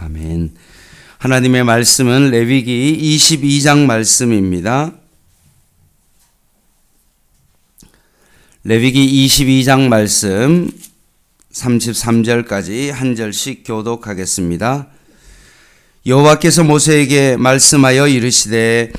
아멘. 하나님의 말씀은 레위기 22장 말씀입니다. 레위기 22장 말씀 33절까지 한 절씩 교독하겠습니다. 여호와께서 모세에게 말씀하여 이르시되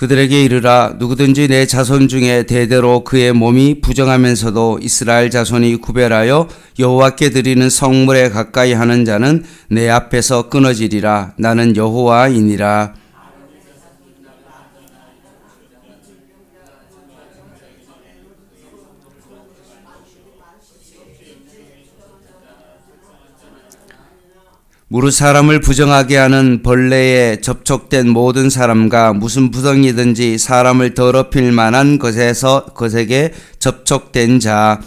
그들에게 이르라. 누구든지 내 자손 중에 대대로 그의 몸이 부정하면서도 이스라엘 자손이 구별하여 여호와께 드리는 성물에 가까이 하는 자는 내 앞에서 끊어지리라. 나는 여호와이니라. 무릇 사람을 부정하게 하는 벌레에 접촉된 모든 사람과 무슨 부덩이든지 사람을 더럽힐 만한 것에게 접촉된 자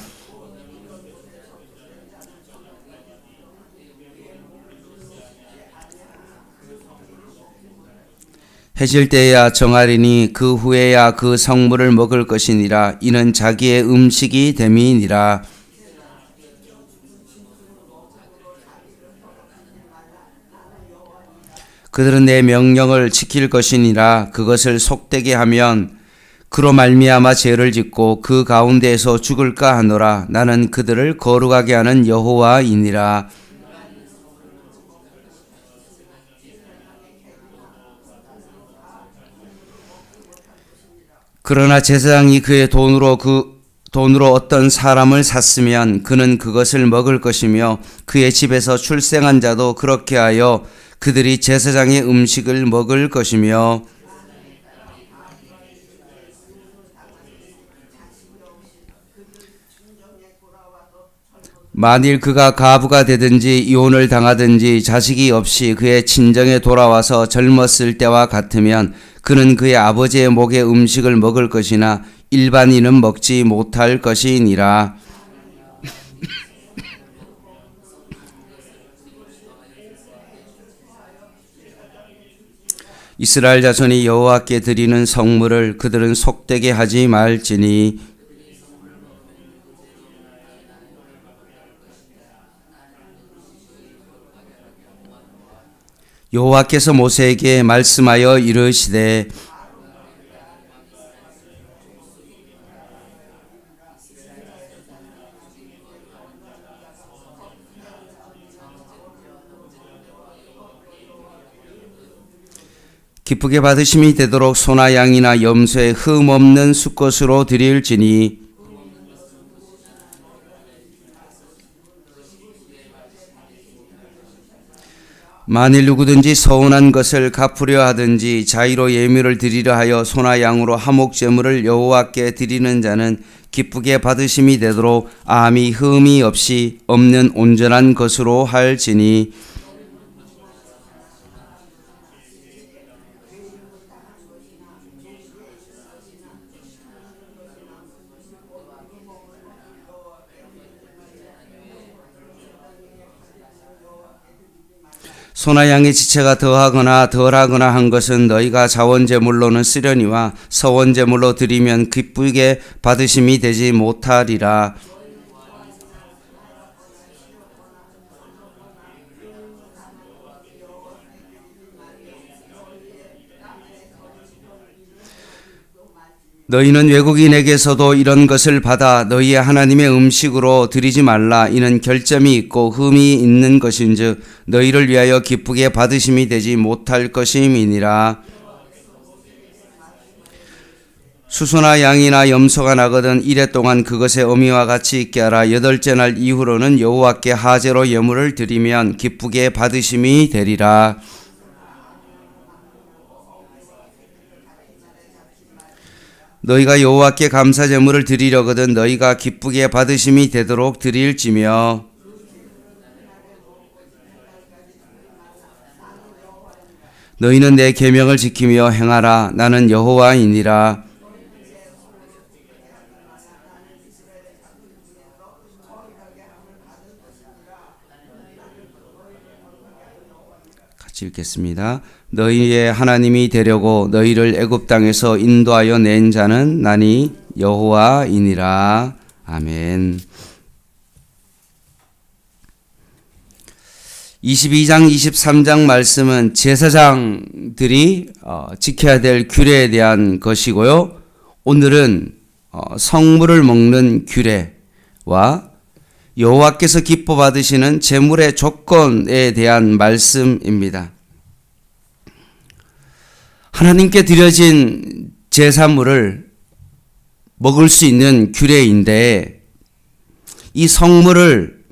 해질 때야 정하리니 그 후에야 그 성물을 먹을 것이니라. 이는 자기의 음식이 됨이니라. 그들은 내 명령을 지킬 것이니라. 그것을 속되게 하면 그로 말미암아 죄를 짓고 그 가운데에서 죽을까 하노라. 나는 그들을 거룩하게 하는 여호와이니라. 그러나 제사장이 그의 돈으로 어떤 사람을 샀으면 그는 그것을 먹을 것이며 그의 집에서 출생한 자도 그렇게 하여 그들이 제사장의 음식을 먹을 것이며 만일 그가 가부가 되든지 이혼을 당하든지 자식이 없이 그의 친정에 돌아와서 젊었을 때와 같으면 그는 그의 아버지의 목의 음식을 먹을 것이나 일반인은 먹지 못할 것이니라. 이스라엘 자손이 여호와께 드리는 성물을 그들은 속되게 하지 말지니 여호와께서 모세에게 말씀하여 이르시되 기쁘게 받으심이 되도록 소나 양이나 염소의 흠 없는 수컷으로 드릴지니 만일 누구든지 서운한 것을 갚으려 하든지 자의로 예물을 드리려 하여 소나 양으로 화목제물을 여호와께 드리는 자는 기쁘게 받으심이 되도록 암이 흠이 없이 없는 온전한 것으로 할지니 소나 양의 지체가 더하거나 덜하거나 한 것은 너희가 자원제물로는 쓰려니와 서원제물로 드리면 기쁘게 받으심이 되지 못하리라. 너희는 외국인에게서도 이런 것을 받아 너희의 하나님의 음식으로 드리지 말라. 이는 결점이 있고 흠이 있는 것인즉 너희를 위하여 기쁘게 받으심이 되지 못할 것임이니라. 수소나 양이나 염소가 나거든 이래 동안 그것의 어미와 같이 있게 하라. 여덟째 날 이후로는 여호와께 하제로 예물을 드리면 기쁘게 받으심이 되리라. 너희가 여호와께 감사제물을 드리려거든 너희가 기쁘게 받으심이 되도록 드릴지며 너희는 내 계명을 지키며 행하라. 나는 여호와이니라. 같이 읽겠습니다. 너희의 하나님이 되려고 너희를 애굽 땅에서 인도하여 낸 자는 나니 여호와이니라. 아멘. 22장 23장 말씀은 제사장들이 지켜야 될 규례에 대한 것이고요. 오늘은 성물을 먹는 규례와 여호와께서 기뻐 받으시는 제물의 조건에 대한 말씀입니다. 하나님께 드려진 제사물을 먹을 수 있는 규례인데 이 성물을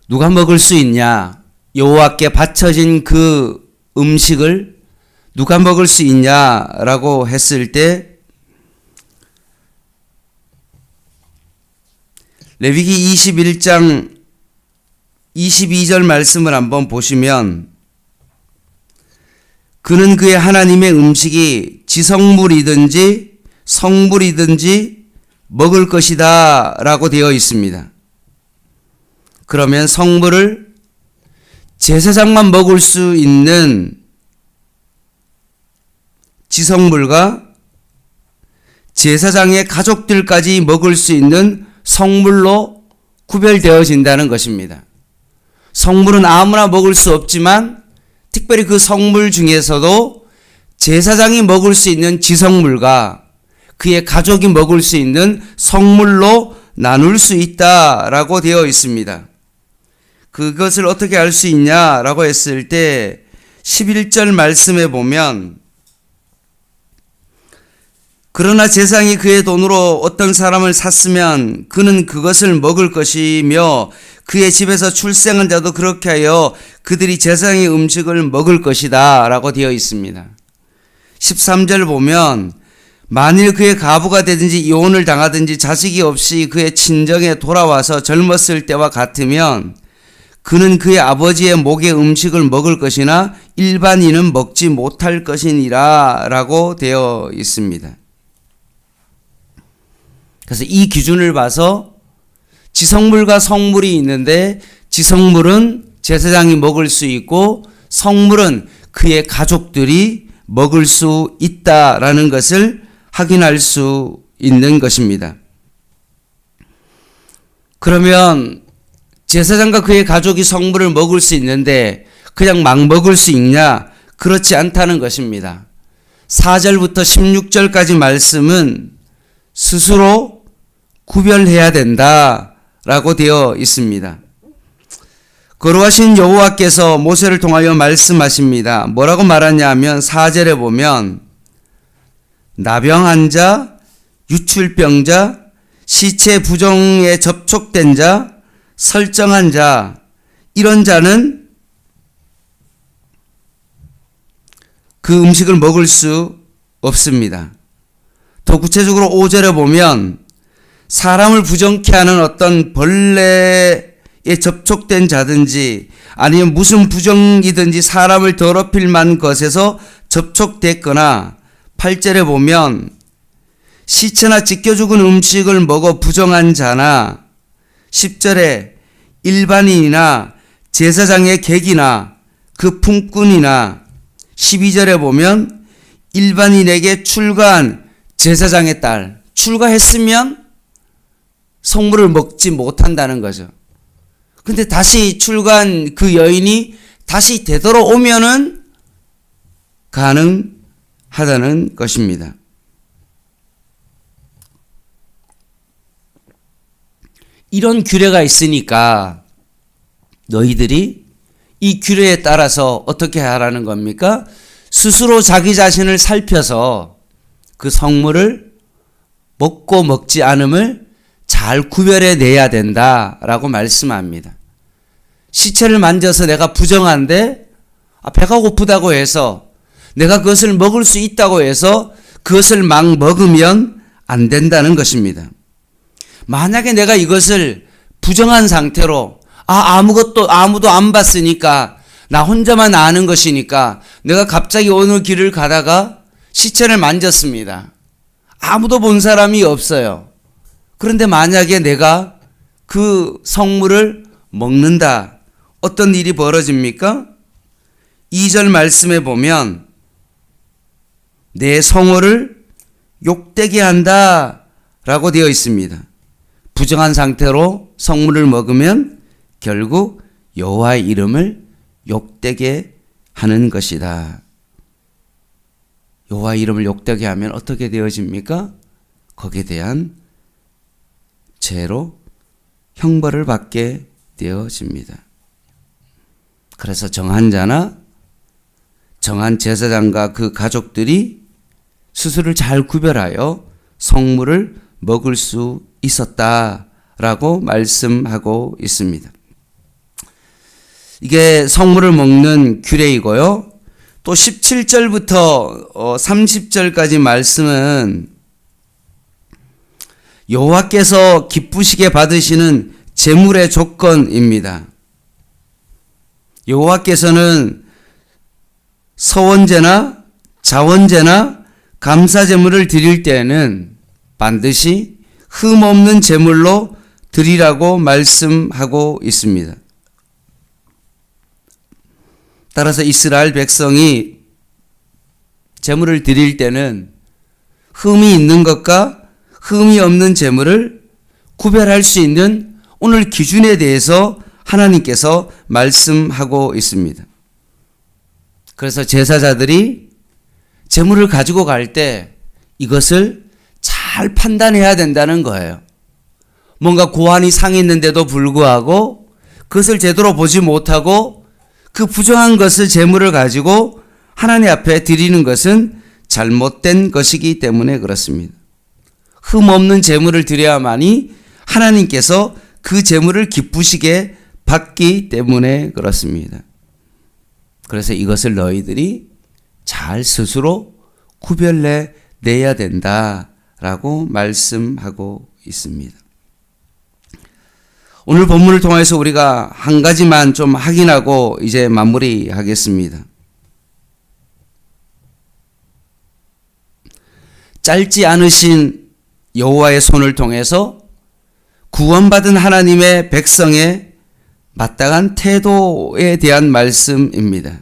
누가 먹을 수 있냐? 여호와께 바쳐진 그 음식을 누가 먹을 수 있냐라고 했을 때 레위기 21장 22절 말씀을 한번 보시면 그는 그의 하나님의 음식이 지성물이든지 성물이든지 먹을 것이다 라고 되어 있습니다. 그러면 성물을 제사장만 먹을 수 있는 지성물과 제사장의 가족들까지 먹을 수 있는 성물로 구별되어진다는 것입니다. 성물은 아무나 먹을 수 없지만 특별히 그 성물 중에서도 제사장이 먹을 수 있는 지성물과 그의 가족이 먹을 수 있는 성물로 나눌 수 있다라고 되어 있습니다. 그것을 어떻게 알 수 있냐라고 했을 때 11절 말씀에 보면 그러나 제사장이 그의 돈으로 어떤 사람을 샀으면 그는 그것을 먹을 것이며 그의 집에서 출생한 자도 그렇게 하여 그들이 제사장의 음식을 먹을 것이다 라고 되어 있습니다. 13절 보면 만일 그의 가부가 되든지 이혼을 당하든지 자식이 없이 그의 친정에 돌아와서 젊었을 때와 같으면 그는 그의 아버지의 목의 음식을 먹을 것이나 일반인은 먹지 못할 것이니라 라고 되어 있습니다. 그래서 이 기준을 봐서 지성물과 성물이 있는데 지성물은 제사장이 먹을 수 있고 성물은 그의 가족들이 먹을 수 있다라는 것을 확인할 수 있는 것입니다. 그러면 제사장과 그의 가족이 성물을 먹을 수 있는데 그냥 막 먹을 수 있냐? 그렇지 않다는 것입니다. 4절부터 16절까지 말씀은 스스로 구별해야 된다라고 되어 있습니다. 거룩하신 여호와께서 모세를 통하여 말씀하십니다. 뭐라고 말하냐면 4절에 보면 나병한 자, 유출병자, 시체 부정에 접촉된 자, 설정한 자, 이런 자는 그 음식을 먹을 수 없습니다. 더 구체적으로 5절에 보면 사람을 부정케 하는 어떤 벌레에 접촉된 자든지 아니면 무슨 부정이든지 사람을 더럽힐 만한 것에서 접촉됐거나 8절에 보면 시체나 찢겨 죽은 음식을 먹어 부정한 자나 10절에 일반인이나 제사장의 객이나 그 품꾼이나 12절에 보면 일반인에게 출가한 제사장의 딸, 출가했으면 성물을 먹지 못한다는 거죠. 근데 다시 출가한 그 여인이 다시 되돌아오면은 가능하다는 것입니다. 이런 규례가 있으니까 너희들이 이 규례에 따라서 어떻게 하라는 겁니까? 스스로 자기 자신을 살펴서 그 성물을 먹고 먹지 않음을 잘 구별해 내야 된다라고 말씀합니다. 시체를 만져서 내가 부정한데 배가 고프다고 해서 내가 그것을 먹을 수 있다고 해서 그것을 막 먹으면 안 된다는 것입니다. 만약에 내가 이것을 부정한 상태로 아무도 안 봤으니까 나 혼자만 아는 것이니까 내가 갑자기 어느 길을 가다가 시체를 만졌습니다. 아무도 본 사람이 없어요. 그런데 만약에 내가 그 성물을 먹는다. 어떤 일이 벌어집니까? 2절 말씀에 보면 내 성호를 욕되게 한다 라고 되어 있습니다. 부정한 상태로 성물을 먹으면 결국 여호와의 이름을 욕되게 하는 것이다. 여호와의 이름을 욕되게 하면 어떻게 되어집니까? 거기에 대한 죄로 형벌을 받게 되어집니다. 그래서 정한 자나 정한 제사장과 그 가족들이 스스로를 잘 구별하여 성물을 먹을 수 있었다라고 말씀하고 있습니다. 이게 성물을 먹는 규례이고요. 또 17절부터 30절까지 말씀은 여호와께서 기쁘시게 받으시는 제물의 조건입니다. 여호와께서는 서원제나 자원제나 감사제물을 드릴 때에는 반드시 흠없는 제물로 드리라고 말씀하고 있습니다. 따라서 이스라엘 백성이 제물을 드릴 때는 흠이 있는 것과 흠이 없는 제물을 구별할 수 있는 오늘 기준에 대해서 하나님께서 말씀하고 있습니다. 그래서 제사자들이 제물을 가지고 갈 때 이것을 잘 판단해야 된다는 거예요. 뭔가 고안이 상했는데도 불구하고 그것을 제대로 보지 못하고 그 부정한 것을 제물을 가지고 하나님 앞에 드리는 것은 잘못된 것이기 때문에 그렇습니다. 흠없는 제물을 드려야만이 하나님께서 그 제물을 기쁘시게 받기 때문에 그렇습니다. 그래서 이것을 너희들이 잘 스스로 구별해 내야 된다라고 말씀하고 있습니다. 오늘 본문을 통해서 우리가 한 가지만 좀 확인하고 이제 마무리하겠습니다. 짧지 않으신 여호와의 손을 통해서 구원받은 하나님의 백성의 마땅한 태도에 대한 말씀입니다.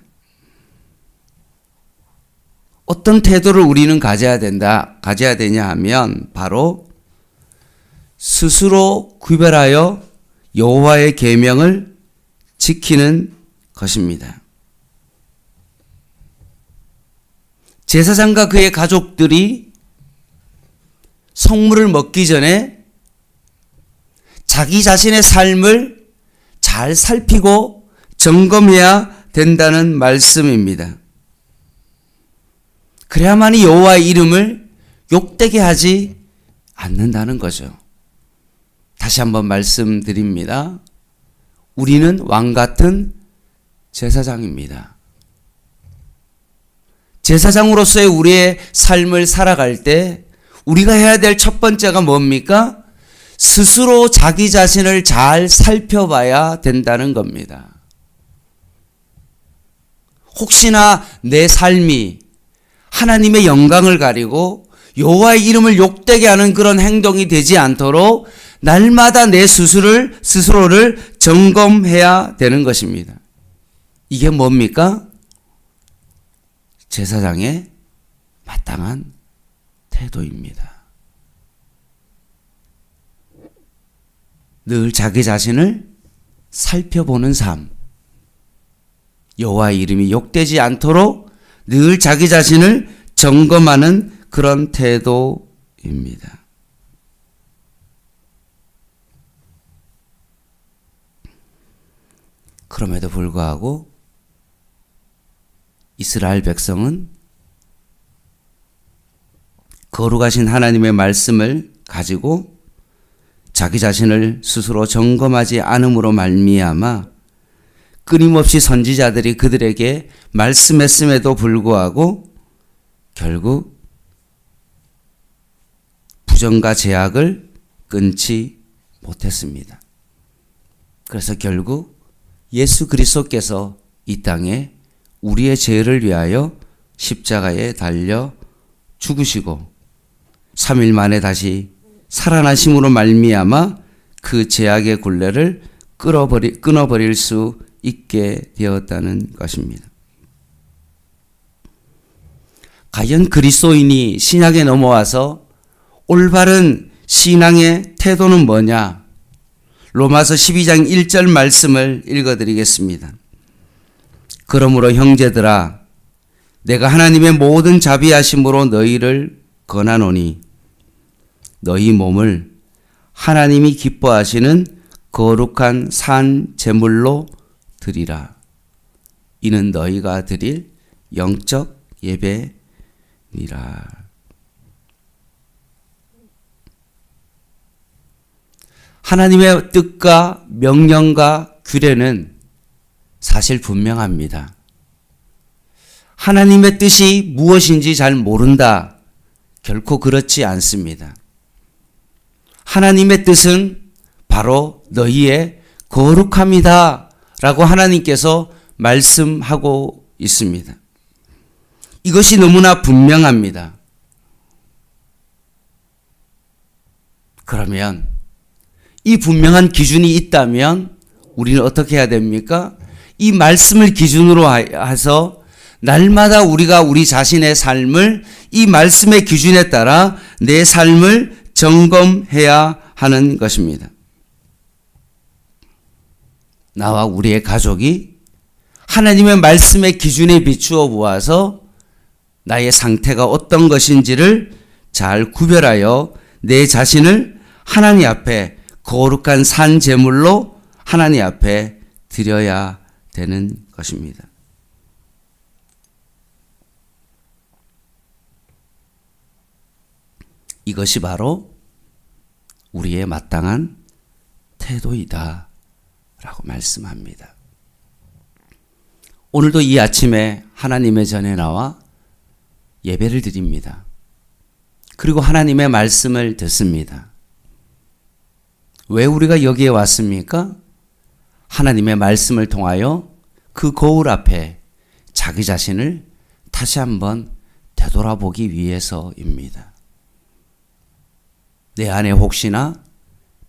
어떤 태도를 우리는 가져야 되냐 하면 바로 스스로 구별하여 여호와의 계명을 지키는 것입니다. 제사장과 그의 가족들이 성물을 먹기 전에 자기 자신의 삶을 잘 살피고 점검해야 된다는 말씀입니다. 그래야만이 여호와의 이름을 욕되게 하지 않는다는 거죠. 다시 한번 말씀드립니다. 우리는 왕 같은 제사장입니다. 제사장으로서의 우리의 삶을 살아갈 때 우리가 해야 될 첫 번째가 뭡니까? 스스로 자기 자신을 잘 살펴봐야 된다는 겁니다. 혹시나 내 삶이 하나님의 영광을 가리고 여호와의 이름을 욕되게 하는 그런 행동이 되지 않도록 날마다 내 스스로를 점검해야 되는 것입니다. 이게 뭡니까? 제사장의 마땅한 태도입니다. 늘 자기 자신을 살펴보는 삶, 여호와의 이름이 욕되지 않도록 늘 자기 자신을 점검하는 그런 태도입니다. 그럼에도 불구하고 이스라엘 백성은 거룩하신 하나님의 말씀을 가지고 자기 자신을 스스로 점검하지 않음으로 말미암아 끊임없이 선지자들이 그들에게 말씀했음에도 불구하고 결국 부정과 제약을 끊지 못했습니다. 그래서 결국 예수 그리스도께서 이 땅에 우리의 죄를 위하여 십자가에 달려 죽으시고 3일 만에 다시 살아나심으로 말미암아 그 제약의 굴레를 끊어버릴 수 있게 되었다는 것입니다. 과연 그리스도인이 신약에 넘어와서 올바른 신앙의 태도는 뭐냐? 로마서 12장 1절 말씀을 읽어드리겠습니다. 그러므로 형제들아, 내가 하나님의 모든 자비하심으로 너희를 권하노니 너희 몸을 하나님이 기뻐하시는 거룩한 산 제물로 드리라. 이는 너희가 드릴 영적 예배니라. 하나님의 뜻과 명령과 규례는 사실 분명합니다. 하나님의 뜻이 무엇인지 잘 모른다. 결코 그렇지 않습니다. 하나님의 뜻은 바로 너희의 거룩함이다 라고 하나님께서 말씀하고 있습니다. 이것이 너무나 분명합니다. 그러면 이 분명한 기준이 있다면 우리는 어떻게 해야 됩니까? 이 말씀을 기준으로 해서 날마다 우리가 우리 자신의 삶을 이 말씀의 기준에 따라 내 삶을 점검해야 하는 것입니다. 나와 우리의 가족이 하나님의 말씀의 기준에 비추어 보아서 나의 상태가 어떤 것인지를 잘 구별하여 내 자신을 하나님 앞에 거룩한 산 제물로 하나님 앞에 드려야 되는 것입니다. 이것이 바로 우리의 마땅한 태도이다 라고 말씀합니다. 오늘도 이 아침에 하나님의 전에 나와 예배를 드립니다. 그리고 하나님의 말씀을 듣습니다. 왜 우리가 여기에 왔습니까? 하나님의 말씀을 통하여 그 거울 앞에 자기 자신을 다시 한번 되돌아보기 위해서입니다. 내 안에 혹시나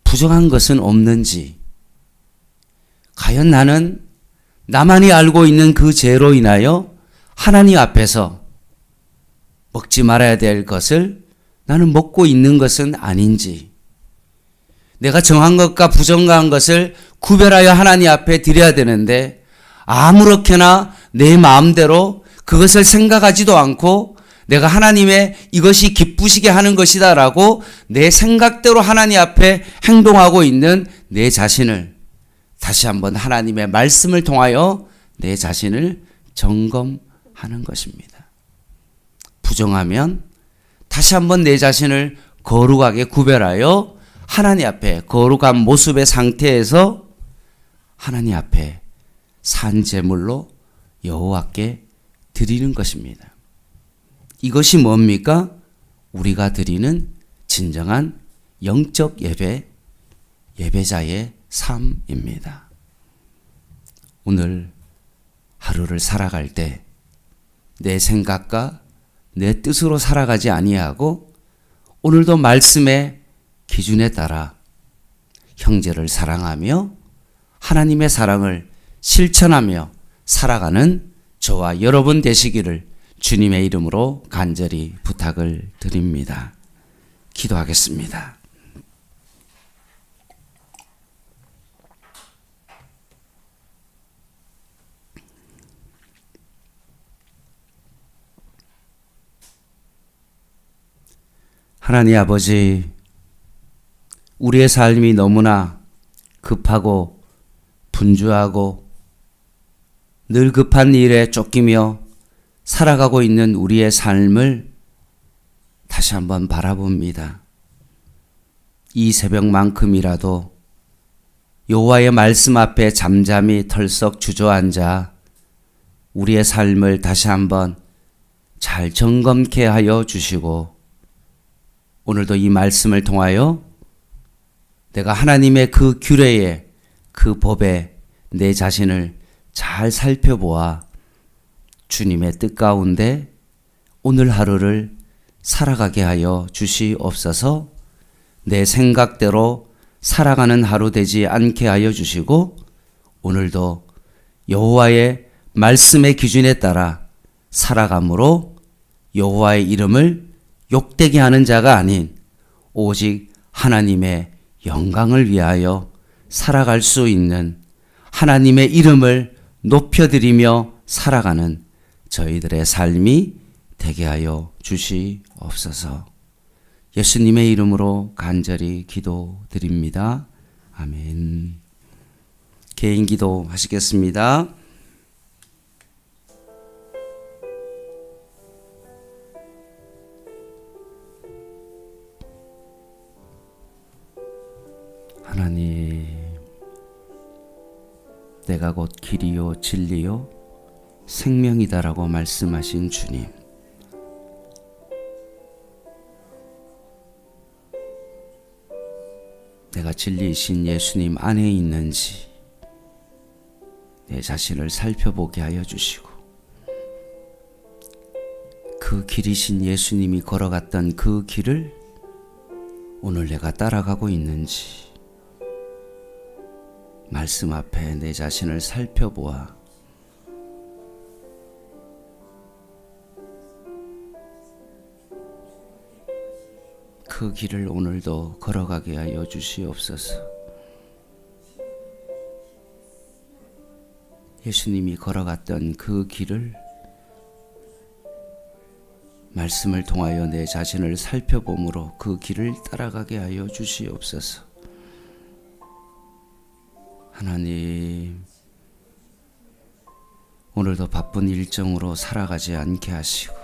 부정한 것은 없는지, 과연 나는 나만이 알고 있는 그 죄로 인하여 하나님 앞에서 먹지 말아야 될 것을 나는 먹고 있는 것은 아닌지, 내가 정한 것과 부정한 것을 구별하여 하나님 앞에 드려야 되는데 아무렇게나 내 마음대로 그것을 생각하지도 않고 내가 하나님의 이것이 기쁘시게 하는 것이다 라고 내 생각대로 하나님 앞에 행동하고 있는 내 자신을 다시 한번 하나님의 말씀을 통하여 내 자신을 점검하는 것입니다. 부정하면 다시 한번 내 자신을 거룩하게 구별하여 하나님 앞에 거룩한 모습의 상태에서 하나님 앞에 산 제물로 여호와께 드리는 것입니다. 이것이 뭡니까? 우리가 드리는 진정한 영적 예배, 예배자의 삶입니다. 오늘 하루를 살아갈 때 내 생각과 내 뜻으로 살아가지 아니하고 오늘도 말씀의 기준에 따라 형제를 사랑하며 하나님의 사랑을 실천하며 살아가는 저와 여러분 되시기를 주님의 이름으로 간절히 부탁을 드립니다. 기도하겠습니다. 하나님 아버지, 우리의 삶이 너무나 급하고 분주하고 늘 급한 일에 쫓기며 살아가고 있는 우리의 삶을 다시 한번 바라봅니다. 이 새벽만큼이라도 여호와의 말씀 앞에 잠잠히 털썩 주저앉아 우리의 삶을 다시 한번 잘 점검케 하여 주시고 오늘도 이 말씀을 통하여 내가 하나님의 그 규례에 그 법에 내 자신을 잘 살펴보아 주님의 뜻 가운데 오늘 하루를 살아가게 하여 주시옵소서. 내 생각대로 살아가는 하루 되지 않게 하여 주시고 오늘도 여호와의 말씀의 기준에 따라 살아감으로 여호와의 이름을 욕되게 하는 자가 아닌 오직 하나님의 영광을 위하여 살아갈 수 있는, 하나님의 이름을 높여드리며 살아가는 저희들의 삶이 되게 하여 주시옵소서. 예수님의 이름으로 간절히 기도드립니다. 아멘. 개인 기도 하시겠습니다. 하나님, 내가 곧 길이요 진리요 생명이다라고 말씀하신 주님, 내가 진리이신 예수님 안에 있는지 내 자신을 살펴보게 하여 주시고, 그 길이신 예수님이 걸어갔던 그 길을 오늘 내가 따라가고 있는지 말씀 앞에 내 자신을 살펴보아 그 길을 오늘도 걸어가게 하여 주시옵소서. 예수님이 걸어갔던 그 길을 말씀을 통하여 내 자신을 살펴봄으로 그 길을 따라가게 하여 주시옵소서. 하나님, 오늘도 바쁜 일정으로 살아가지 않게 하시고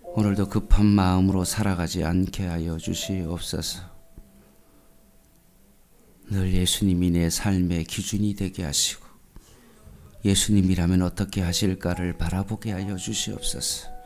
오늘도 급한 마음으로 살아가지 않게 하여 주시옵소서. 늘 예수님이 내 삶의 기준이 되게 하시고 예수님이라면 어떻게 하실까를 바라보게 하여 주시옵소서.